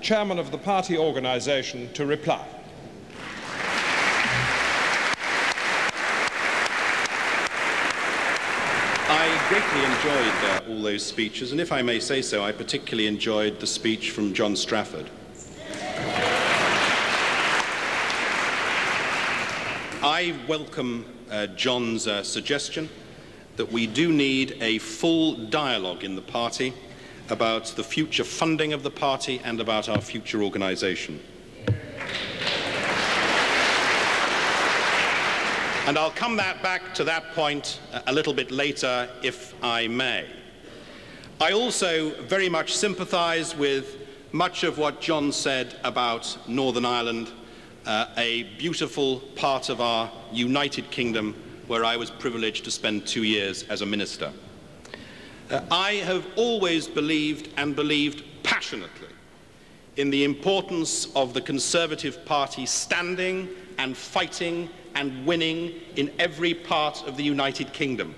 chairman of the party organisation, to reply. I greatly enjoyed all those speeches, and if I may say so, I particularly enjoyed the speech from John Strafford. I welcome John's suggestion that we do need a full dialogue in the party about the future funding of the party and about our future organisation. And I'll come back to that point a little bit later, if I may. I also very much sympathise with much of what John said about Northern Ireland, a beautiful part of our United Kingdom where I was privileged to spend 2 years as a minister. I have always believed, and believed passionately, in the importance of the Conservative Party standing and fighting and winning in every part of the United Kingdom.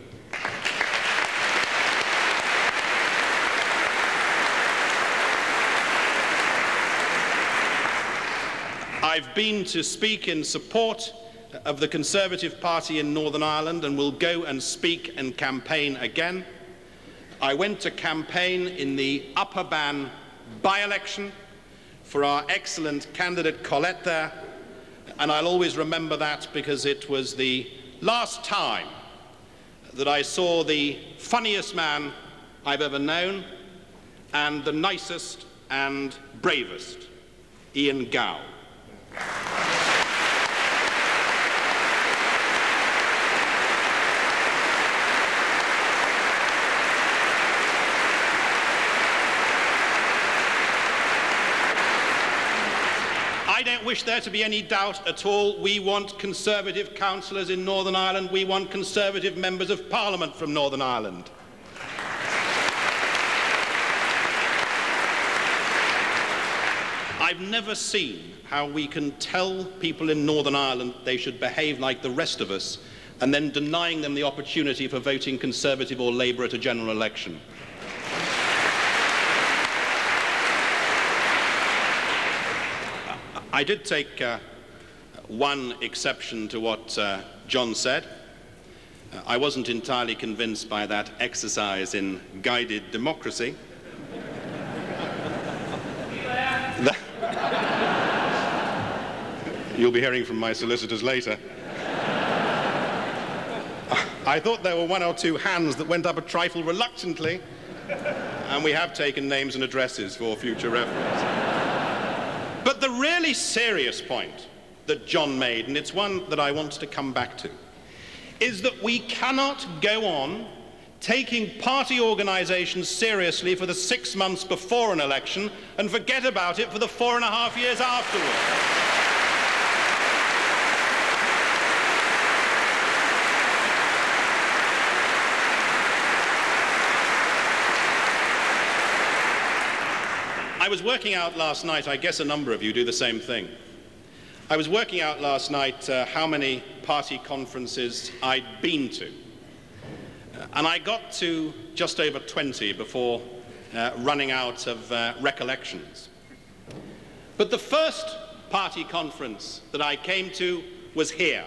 I've been to speak in support of the Conservative Party in Northern Ireland and will go and speak and campaign again. I went to campaign in the Upper Bann by-election for our excellent candidate Colette there, and I'll always remember that because it was the last time that I saw the funniest man I've ever known and the nicest and bravest, Ian Gow. I don't wish there to be any doubt at all. We want Conservative councillors in Northern Ireland. We want Conservative members of Parliament from Northern Ireland. I've never seen how we can tell people in Northern Ireland they should behave like the rest of us and then denying them the opportunity for voting Conservative or Labour at a general election. I did take one exception to what John said. I wasn't entirely convinced by that exercise in guided democracy. You'll be hearing from my solicitors later. I thought there were one or two hands that went up a trifle reluctantly, and we have taken names and addresses for future reference. But the really serious point that John made, and it's one that I want to come back to, is that we cannot go on taking party organisations seriously for the 6 months before an election and forget about it for the 4.5 years afterwards. I was working out last night, I guess a number of you do the same thing. I was working out last night how many party conferences I'd been to. And I got to just over 20 before running out of recollections. But the first party conference that I came to was here.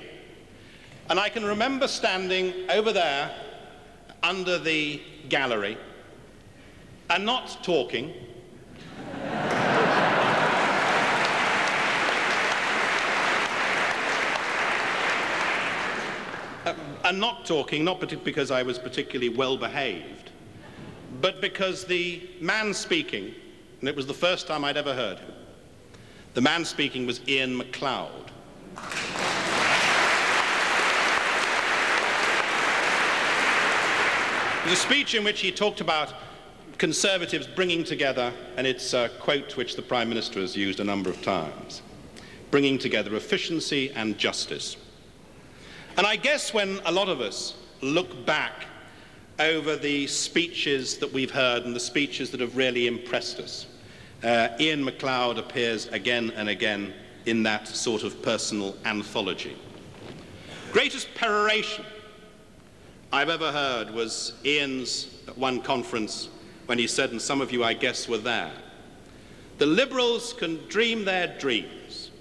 And I can remember standing over there under the gallery and not talking, not because I was particularly well behaved, but because the man speaking, and it was the first time I'd ever heard him, the man speaking was Ian MacLeod. It was a speech in which he talked about Conservatives bringing together, and it's a quote which the Prime Minister has used a number of times, bringing together efficiency and justice. And I guess when a lot of us look back over the speeches that we've heard and the speeches that have really impressed us, Ian MacLeod appears again and again in that sort of personal anthology. Greatest peroration I've ever heard was Ian's at one conference when he said, and some of you I guess were there, The Liberals can dream their dreams.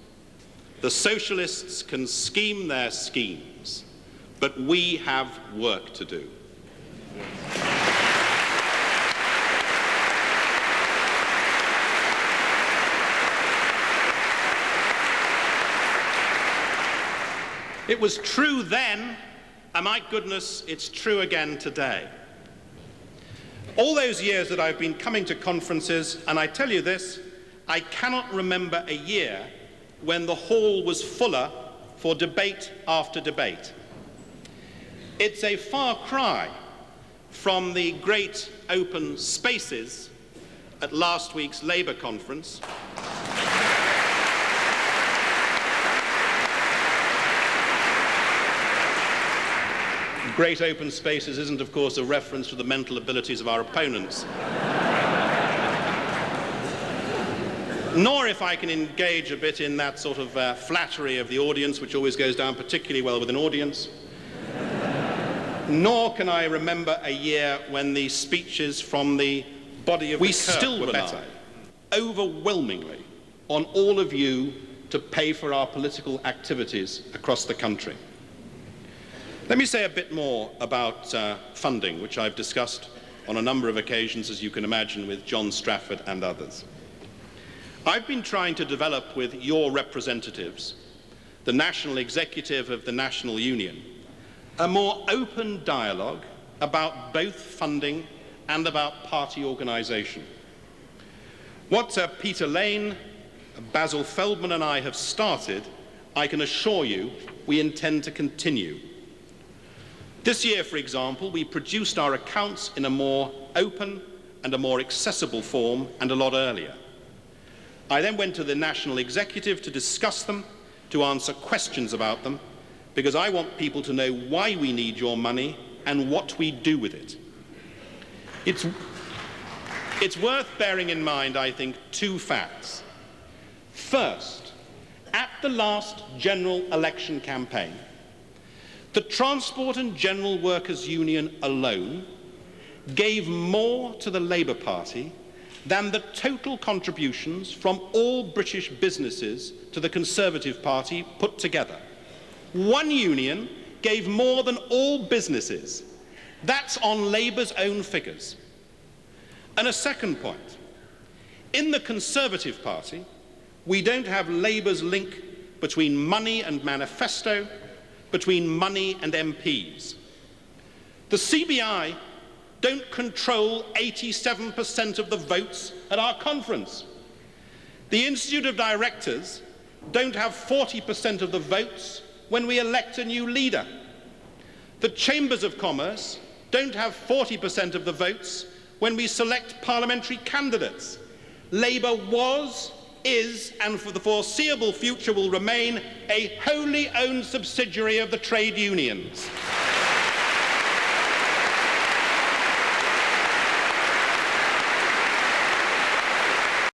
The Socialists can scheme their schemes. But we have work to do. It was true then, and my goodness, it's true again today. All those years that I've been coming to conferences, and I tell you this, I cannot remember a year when the hall was fuller for debate after debate. It's a far cry from the great open spaces at last week's Labour conference. Great open spaces isn't, of course, a reference to the mental abilities of our opponents. Nor, if I can engage a bit in that sort of flattery of the audience, which always goes down particularly well with an audience, nor can I remember a year when the speeches from the body of the Kirk were better, overwhelmingly, on all of you to pay for our political activities across the country. Let me say a bit more about funding, which I've discussed on a number of occasions, as you can imagine, with John Strafford and others. I've been trying to develop with your representatives, the National Executive of the National Union, a more open dialogue about both funding and about party organisation. What Peter Lane, Basil Feldman and I have started, I can assure you we intend to continue. This year, for example, we produced our accounts in a more open and a more accessible form and a lot earlier. I then went to the National Executive to discuss them, to answer questions about them, because I want people to know why we need your money and what we do with it. It's worth bearing in mind, I think, two facts. First, at the last general election campaign, the Transport and General Workers' Union alone gave more to the Labour Party than the total contributions from all British businesses to the Conservative Party put together. One union gave more than all businesses. That's on Labour's own figures. And a second point, in the Conservative Party, we don't have Labour's link between money and manifesto, between money and MPs. The CBI don't control 87% of the votes at our conference. The Institute of Directors don't have 40% of the votes when we elect a new leader. The Chambers of Commerce don't have 40% of the votes when we select parliamentary candidates. Labour was, is, and for the foreseeable future will remain a wholly owned subsidiary of the trade unions.